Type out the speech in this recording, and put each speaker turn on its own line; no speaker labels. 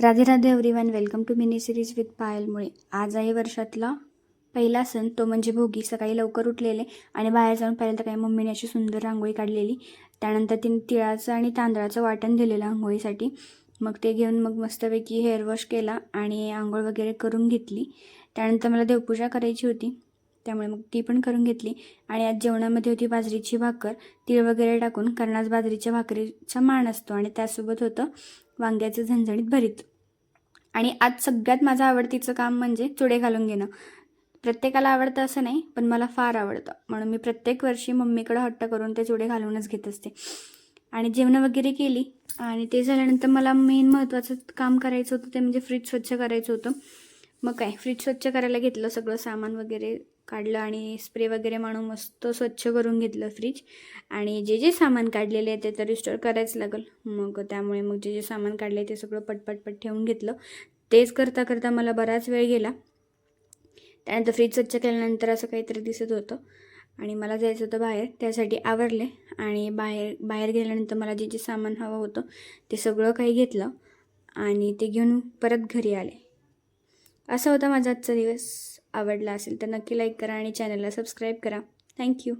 Radhe Radhe everyone, welcome to mini series with Payal Mule. आज आहे वर्षातला पहिला सण, तो म्हणजे भोगी. सकाळी लवकर उठलेले आणि बाहेर जाऊन पाहिलं तर काय मम्मीने अशी सुंदर रांगोळी काढलेली. त्यानंतर तिने तिळाचं आणि तांदळाचं वाटण दिलेलं आंघोळीसाठी. मग ते घेऊन मग मस्तपैकी हेअर वॉश केला आणि आंघोळ वगैरे करून घेतली. त्यानंतर मला देवपूजा करायची होती, त्यामुळे मग ती पण करून घेतली. आणि आज जेवणामध्ये होती बाजरीची भाकर, तीळ वगैरे टाकून, कारण आज बाजरीच्या भाकरीचा मान असतो. आणि त्यासोबत होतं वांग्याचं झणझणीत भरीत. आणि आज सगळ्यात माझं आवडतीचं काम म्हणजे चुडे घालून घेणं. प्रत्येकाला आवडतं असं नाही, पण मला फार आवडतं, म्हणून मी प्रत्येक वर्षी मम्मीकडे हट्ट करून ते चुडे घालूनच घेत असते. आणि जेवणं वगैरे केली आणि ते झाल्यानंतर मला मेन महत्त्वाचं काम करायचं होतं, ते म्हणजे फ्रीज स्वच्छ करायचं होतं. मग काय, फ्रीज स्वच्छ करायला घेतलं, सगळं सामान वगैरे काढलं आणि स्प्रे वगैरे मारून मस्त स्वच्छ करून घेतलं फ्रीज. आणि जे जे सामान काढलेले आहे ते तर रिस्टोर करायच लागेल. मग त्यामुळे मग जे जे सामान काढले ते सगळं पटपट ठेवून घेतलं. तेच करता करता मला बराच वेळ गेला. त्यानंतर फ्रीज स्वच्छ केल्यानंतर असं काहीतरी दिसत होतं आणि मला जायचं होतं बाहेर, त्यासाठी आवरले. आणि बाहेर गेल्यानंतर मला जे जे सामान हवं होतं ते सगळं काही घेतलं आणि ते घेऊन परत घरी आले. असा होता माझा आजचा दिवस. आवडला असेल तर नक्की लाईक करा आणि चॅनलला सबस्क्राईब करा. थँक्यू.